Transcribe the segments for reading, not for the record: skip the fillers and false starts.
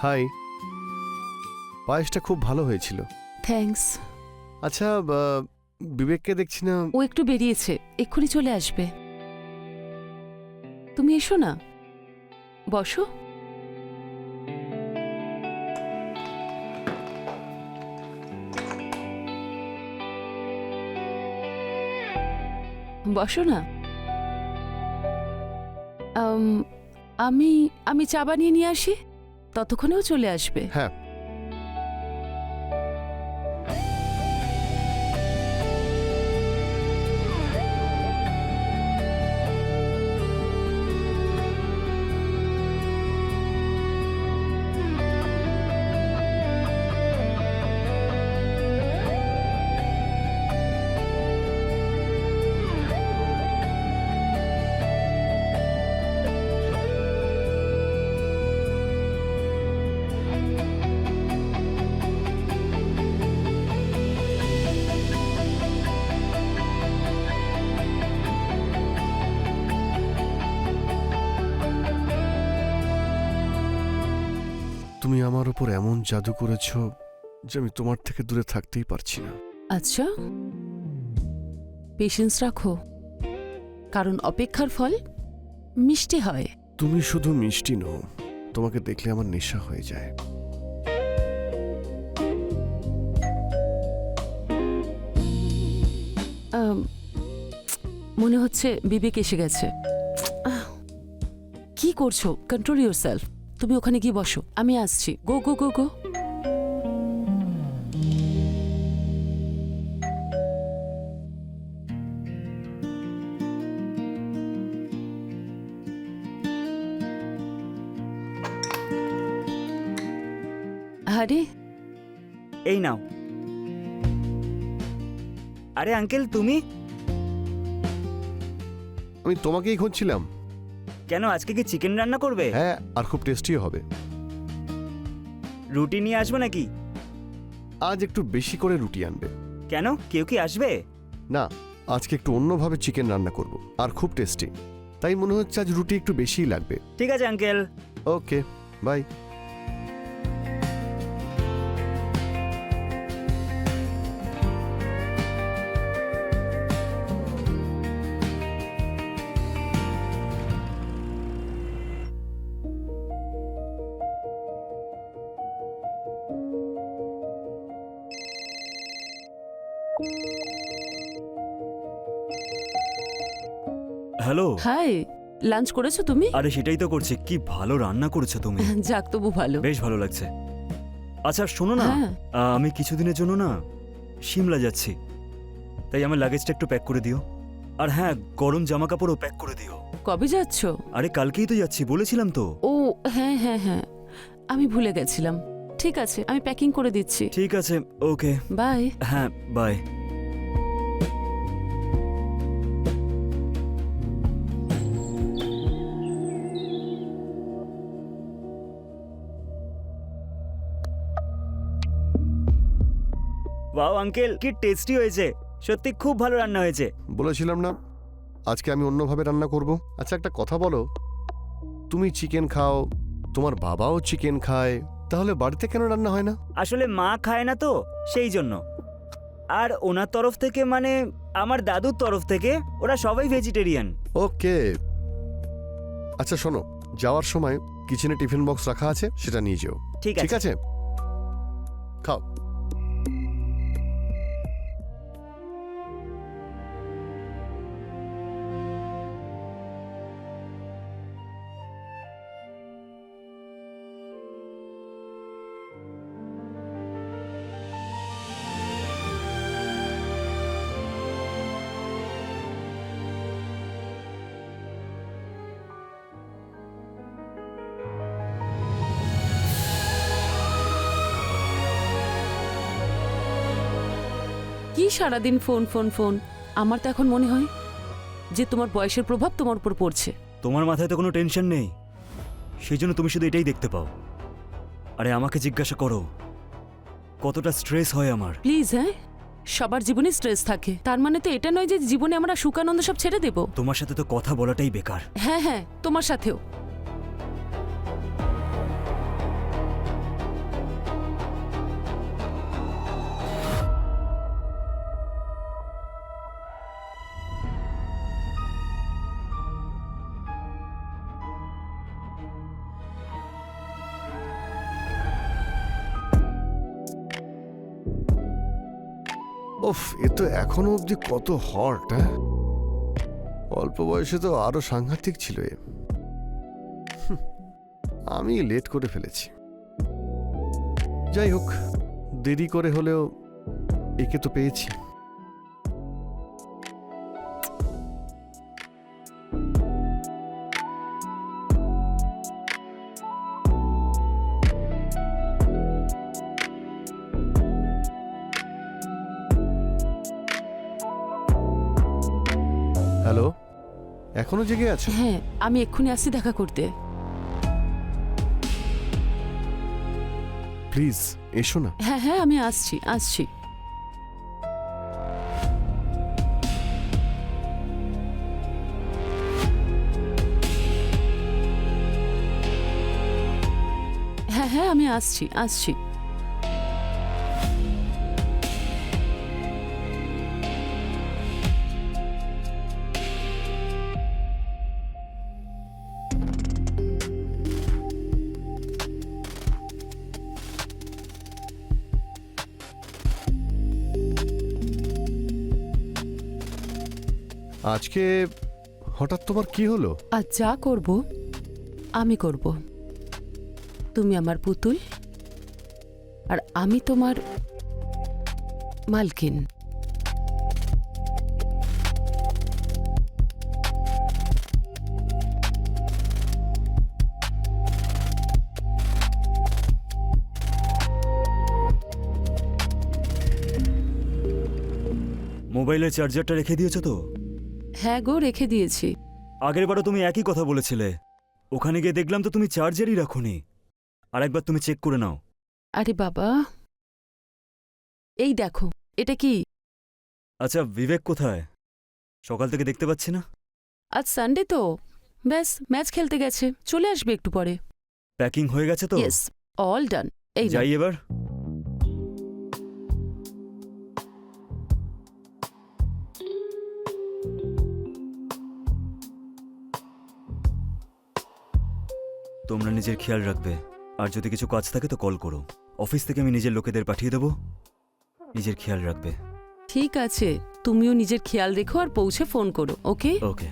High. পায়েসটা খুব ভালো হয়েছিল। থ্যাঙ্কস। আচ্ছা, বিবেককে দেখছি না। ও একটু বেরিয়েছে, এক্ষুনি চলে আসবে। তুমি এসো না, বসো। বসো না। আমি আমি চা বানিয়ে নিয়ে আসি, ততক্ষণেও চলে আসবে। হ্যাঁ। তুমি আমার উপর এমন জাদু করেছো যে আমি তোমার থেকে দূরে থাকতেই পারছি না। আচ্ছা, পেশেন্স রাখো, কারণ অপেক্ষার ফল মিষ্টি হয়। তুমি শুধু মিষ্টি নও, তোমাকে দেখলে আমার নেশা হয়ে যায়। মনে হচ্ছে বিবেক এসে গেছে। কি করছো? Control yourself. তুমি ওখানে গিয়ে বসো, আমি আসছি। গো গো গো গো। আরে এই নাও। আরে আঙ্কেল, তুমি? আমি তোমাকেই খুঁজছিলাম। কেন, আজকে কি চিকেন রান্না করবে? হ্যাঁ, আর খুব টেস্টিও হবে। রুটি নিয়ে আসবো নাকি? আজ একটু বেশি করে রুটি আনবে। কেন, কেউ কি আসবে? না, আজকে একটু অন্যভাবে চিকেন রান্না করব, আর খুব টেস্টি। তাই মনে হচ্ছে আজ রুটি একটু বেশিই লাগবে। ঠিক আছে uncle. Okay, bye. Hello. Hi, lunch করেছো তুমি? আরে সেটাই তো করছি। কি ভালো রান্না করেছো তুমি। যাক, তবু ভালো। বেশ ভালো লাগছে। আচ্ছা শোনো না, হ্যাঁ। আমি কিছুদিনের জন্য না সিমলা যাচ্ছি, তাই আমার লাগেজটা একটু প্যাক করে দিও। আর হ্যাঁ, গরম জামা কাপড়ও প্যাক করে দিও। কবে যাচ্ছো? আরে কালকেই তো যাচ্ছি, বলেছিলাম তো। ও হ্যাঁ হ্যাঁ হ্যাঁ, আমি ভুলে গেছিলাম। ঠিক আছে, আমি প্যাকিং করে দিচ্ছি। ঠিক আছে, ওকে। বাই। হ্যাঁ, বাই। ওয়াও আঙ্কেল, কি টেস্টি হয়েছে, সত্যি খুব ভালো রান্না হয়েছে। বলেছিলাম না আজকে আমি অন্যভাবে রান্না করব। আচ্ছা, একটা কথা বলো, তুমি চিকেন খাও, তোমার বাবাও চিকেন খায়, তাহলে বাড়িতে কেন রান্না হয় না? আসলে মা খায় না তো, সেই জন্য। আর ওনার তরফ থেকে, মানে আমার দাদুর তরফ থেকে, ওরা সবাই ভেজিটেরিয়ান। ওকে। আচ্ছা শোনো, যাওয়ার সময় কিচেনে টিফিন বক্স রাখা আছে, সেটা নিয়ে যেও। ঠিক ঠিক আছে, খাও। কি সারাদিন ফোন ফোন ফোন। আমার তো এখন মনে হয় যে তোমার বয়সের প্রভাব তোমার উপর পড়ছে। তোমার মাথায় তো কোনো টেনশন নেই, সেই জন্য তুমি শুধু এটাই দেখতে পাও। আরে আমাকে জিজ্ঞাসা করো কতটা স্ট্রেস হয় আমার। প্লিজ, হ্যাঁ, সবার জীবনে স্ট্রেস থাকে, তার মানে তো এটা নয় যে জীবনে আমরা সুখানন্দ সব ছেড়ে দেব। তোমার সাথে তো কথা বলাটাই বেকার। হ্যাঁ হ্যাঁ, তোমার সাথেও। ওফ, এ তো এখনো অবধি কত হট। হ্যাঁ, অল্প বয়সে তো আরো সাংঘাতিক ছিল এ। আমি লেট করে ফেলেছি। যাই হোক, দেরি করে হলেও একে তো পেয়েছি। হ্যালো, এখনো জেগে আছে? হ্যাঁ, আমি এক্ষুনি আসছি দেখা করতে। প্লিজ এসো না। হ্যাঁ হ্যাঁ, আমি আসছি আসছি। হ্যাঁ হ্যাঁ, আমি আসছি আসছি। আজকে হঠাৎ তোমার কি হলো? আর যা করব আমি করব। তুমি আমার পুতুল আর আমি তোমার মালকিন। মোবাইলের চার্জারটা রেখে দিয়েছো তো? হ্যাঁ গো, রেখে দিয়েছি। আগের বারও তুমি একই কথা বলেছিলে। ওখানে গিয়ে দেখলাম তো তুমি চার্জারই রাখোনি। আর একবার তুমি চেক করে নাও। আরে বাবা, এই দেখো, এটা কি? আচ্ছা, বিবেক কোথায়? সকাল থেকে দেখতে পাচ্ছি না। আজ সানডে তো, ব্যাস ম্যাচ খেলতে গেছে, চলে আসবে একটু পরে। প্যাকিং হয়ে গেছে তো? Yes, all done. এই নাও। যাই এবার। তোমরা নিজের খেয়াল রাখবে। আর যদি কিছু কাজ থাকে তো কল করো। অফিস থেকে আমি নিজের লোকেদের পাঠিয়ে দেবো। নিজের খেয়াল রাখবে। ঠিক আছে, তুমিও নিজের খেয়াল রেখো আর পৌঁছে ফোন করো। Okay? Okay,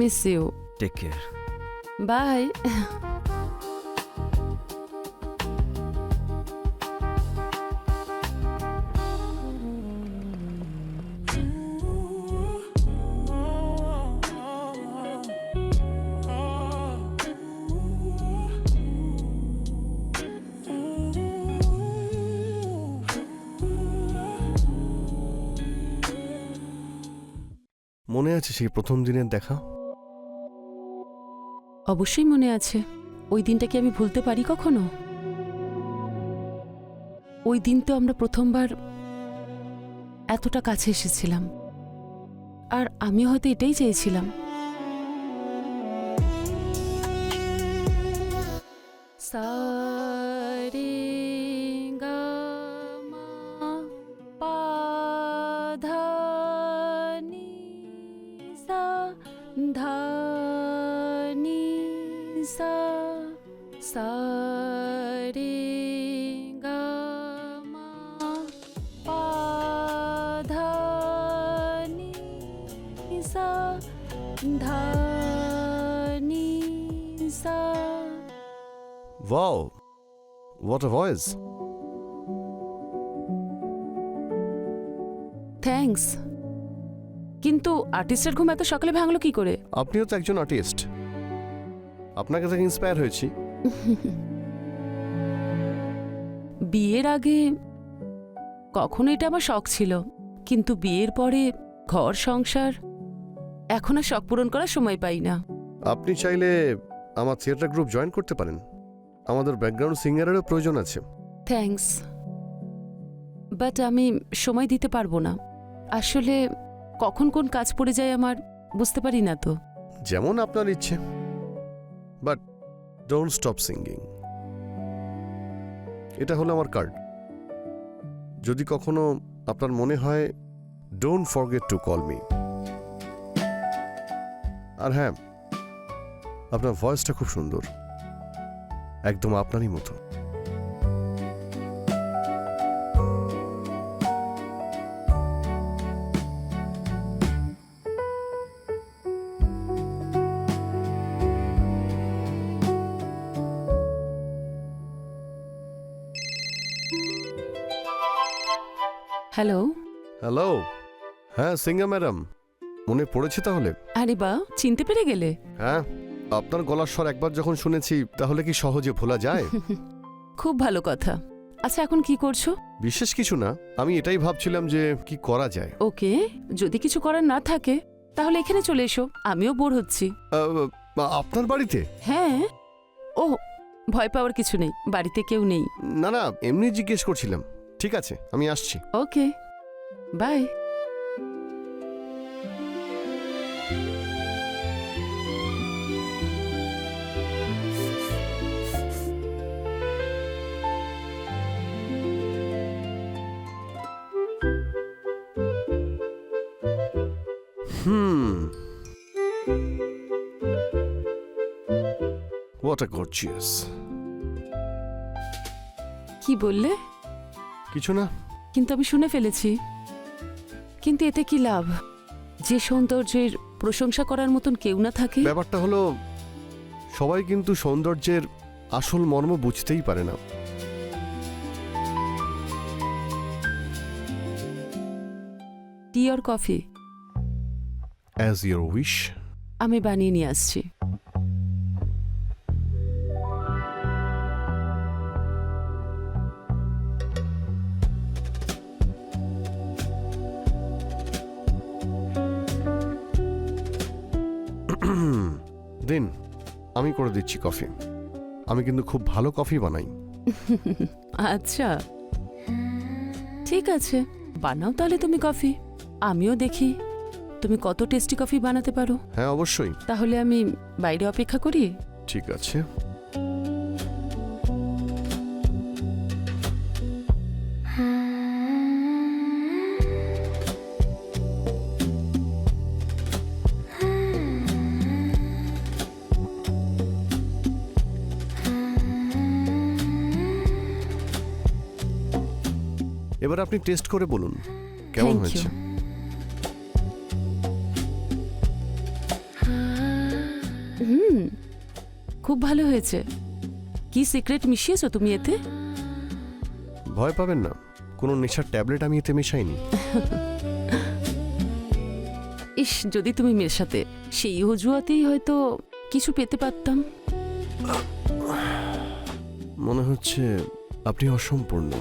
miss you. Take care. Bye. মনে আছে সেই প্রথম দিনের দেখা? অবশ্যই মনে আছে। ওই দিনটা কি আমি ভুলতে পারি কখনো? ওই দিন তো আমরা প্রথমবার এতটা কাছে এসেছিলাম, আর আমি হয়তো এটাই চেয়েছিলাম। সারে গা মা পা ধা নি সা ধা নি সা সা রে গা মা পা ধা নি সা ধা নি সা। Wow, what a voice! Thanks. কিন্তু আর্টিস্টের ঘুম এত সকালে ভাঙলো কি করে? আপনিও তো একজন আর্টিস্ট, আপনাকে থেকে ইন্সপায়ার হয়েছি। বিয়ের আগে কখনো এটা আমার শখ ছিল, কিন্তু বিয়ের পরে ঘর সংসার, এখন আর শখ পূরণ করার সময় পাই না। আপনি চাইলে আমার থিয়েটার গ্রুপ জয়েন করতে পারেন। আমাদের ব্যাকগ্রাউন্ড সিঙ্গারেরও প্রয়োজন আছে। থ্যাঙ্কস, বাট আমি সময় দিতে পারবো না। আসলে কখন কোন কাজ পড়ে যায় আমার বুঝতে পারি না তো। যেমন আপনার ইচ্ছে, বাট ডোন্ট স্টপ সিঙ্গিং। এটা হলো আমার কার্ড। যদি কখনো আপনার মনে হয়, don't forget to call me. আর হ্যাঁ, আপনার ভয়েসটা খুব সুন্দর, একদম আপনারই মতো। হ্যালো। হ্যালো। হ্যাঁ সিঙ্গা ম্যাডাম, মনে পড়েছে তাহলে? আরে বা, চিনতে পেরে গেলে? হ্যাঁ, আপনার গলার স্বর একবার যখন শুনেছি তাহলে কি সহজে ভোলা যায়? খুব ভালো কথা। আচ্ছা, এখন কি করছো? বিশেষ কিছু না, আমি এটাই ভাবছিলাম যে কি করা যায়। ওকে, যদি কিছু করার না থাকে তাহলে এখানে চলে এসো, আমিও বোর হচ্ছি। আপনার বাড়িতে? হ্যাঁ। ও, ভয় পাওয়ার কিছু নেই, বাড়িতে কেউ নেই। না না, এমনি জিজ্ঞেস করছিলাম। ঠিক আছে, আমি আসছি। ওকে, বাই। What a gorgeous. কি বললে? কিছু না। কিন্তু আমি শুনে ফেলেছি। কিন্তু এতে কি লাভ, যে সৌন্দর্যের প্রশংসা করার মতন কেউ না থাকে? ব্যাপারটা হলো, সবাই কিন্তু সৌন্দর্যের আসল মর্ম বুঝতেই পারে না। টি আর কফি? As your wish. আমি বানিয়ে নিয়ে আসছি। দিন, আমি করে দিচ্ছি কফি। আমি কিন্তু খুব ভালো কফি বানাই। আচ্ছা, ঠিক আছে, বানাও তাহলে তুমি কফি। আমিও দেখি তুমি কত টেস্টি কফি বানাতে পারো। হ্যাঁ অবশ্যই। তাহলে আমি বাইরে অপেক্ষা করি। ঠিক আছে। এবার আপনি টেস্ট করে বলুন কেমন Thank হয়েছে। you. খুব ভালো হয়েছে। কি সিক্রেট মিশিয়েছো তুমি এতে? ভয় পাবেন না, কোনো নেশার ট্যাবলেট আমি এতে মেশাইনি। ইস, যদি তুমি মেশাতে, সেই অজুহাতেই হয়তো কিছু পেতে পারতাম। মনে হচ্ছে আপনি অসম্পূর্ণ।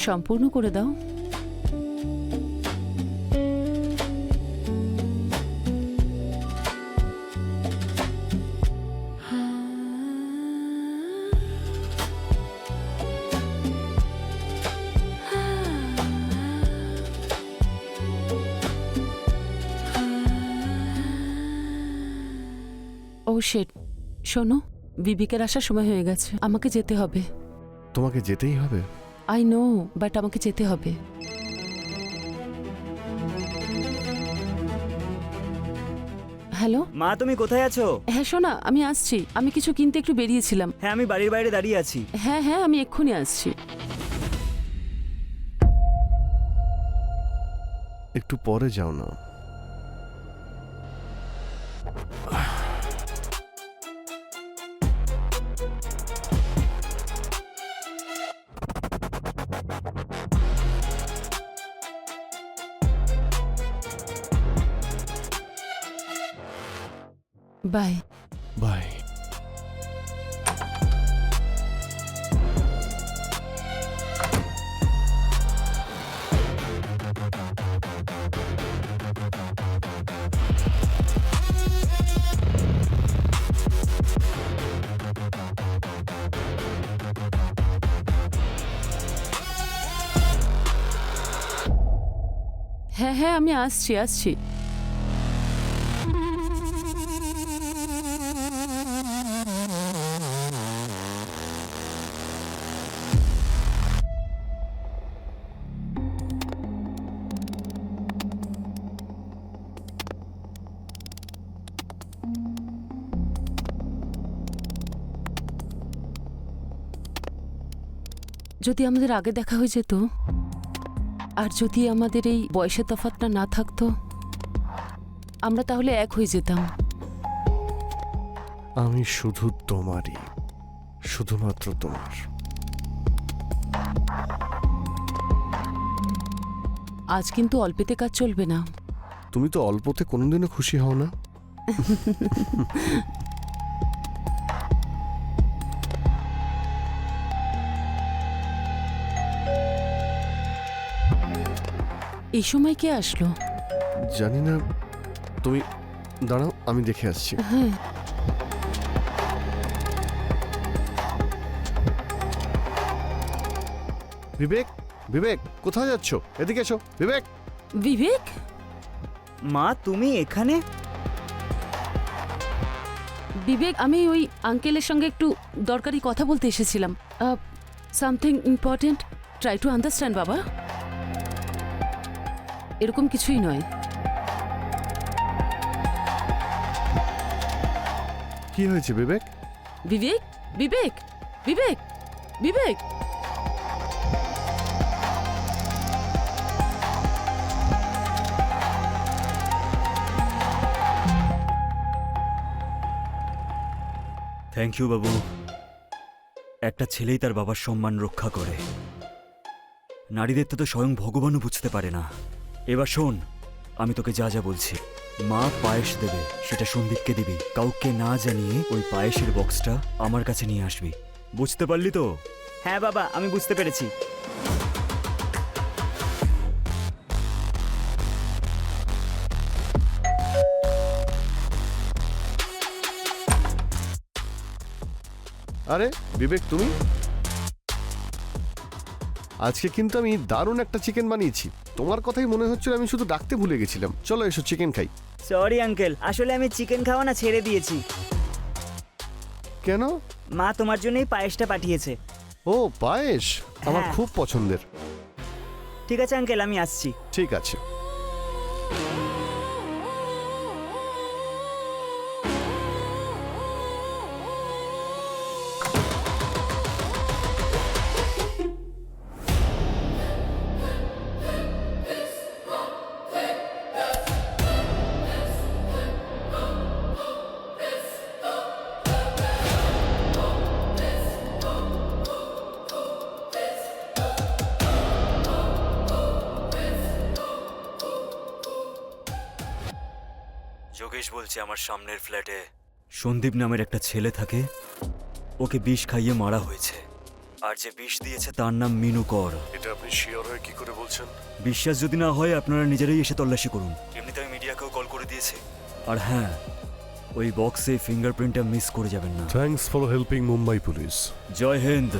সম্পূর্ণ করে দাও। ও শেট, শোনো, বিবিকের আসার সময় হয়ে গেছে, আমাকে যেতে হবে। তোমাকে যেতেই হবে? আই নো, বাট আমাকে যেতে হবে। হ্যালো। মা, তুমি কোথায় আছো? হ্যাঁ শোনা, আমি আসছি। আমি কিছু কিনতে একটু বেরিয়েছিলাম। হ্যাঁ, আমি বাড়ির বাইরে দাঁড়িয়ে আছি। হ্যাঁ হ্যাঁ, আমি এক্ষুনি আসছি। একটু পরে যাও না। বাই। বাই। হ্যাঁ হ্যাঁ, আমি আসছি আসছি। যদি আমাদের আগে দেখা হয়ে যেত, আর যদি আমাদের এই বয়সের তফাৎটা না থাকতো, আমরা তাহলে এক হয়ে যেতাম। আমি শুধু তোমারই। শুধুমাত্র তোমার। আজ কিন্তু অল্পেতে কাজ চলবে না। তুমি তো অল্পতে কোনোদিনও খুশি হও না। এই সময় কে আসলো? জানি না, তুমি দাঁড়াও, আমি দেখে আসছি। হ্যাঁ, বিবেক, বিবেক কোথায় যাচ্ছ? এদিকে এসো বিবেক। বিবেক, মা তুমি এখানে? বিবেক, আমি ওই আঙ্কেলের সঙ্গে একটু দরকারি কথা বলতে এসেছিলাম। Something important, try to understand বাবা। এরকম কিছুই নয়। কি হয়েছে বিবেক? বিবেক, বিবেক, বিবেক, বিবেক। থ্যাংক ইউ বাবু। একটা ছেলেই তার বাবার সম্মান রক্ষা করে। নারীদের তো স্বয়ং ভগবানও বুঝতে পারে না। এবার শোন, আমি তোকে যা যা বলছি। মা পায়েস দেবে, সেটা সন্দীপকে দিবি। কাউকে না জানিয়ে ওই পায়েসের বক্সটা আমার কাছে নিয়ে আসবি। বুঝতে পারলি তো? হ্যাঁ বাবা, আমি বুঝতে পেরেছি। আরে বিবেক, তুমি? আজকে কিন্তু আমি দারুণ একটা চিকেন বানিয়েছি। তোমার কথাই মনে হচ্ছিল আমি শুধু ডাকতে ভুলে গেছিলাম। চলো এসো চিকেন খাই। সরি আঙ্কেল, আসলে আমি চিকেন খাওয়া না ছেড়ে দিয়েছি। কেন? মা তোমার জন্যই পায়েসটা পাঠিয়েছে। ও পায়েস, আমার হ্যাঁ। খুব পছন্দের। ঠিক আছে আঙ্কেল, আমি আসছি। ঠিক আছে। যোগেশ বলছে আমার সামনের ফ্ল্যাটে সন্দীপ নামের একটা ছেলে থাকে। ওকে বিষ খাইয়ে মারা হয়েছে। আর যে বিষ দিয়েছে তার নাম মিনু কর। এটা আপনি শিওর হয়ে কি করে বলছেন? বিশ্বাস যদি না হয় আপনারা নিজেরাই এসে তল্লাশি করুন। এমনিতে আমি মিডিয়াকেও কল করে দিয়েছি। আর হ্যাঁ, ওই বক্সে ফিঙ্গারপ্রিন্টটা মিস করে যাবেন না। Thanks for helping Mumbai police. Jai Hind.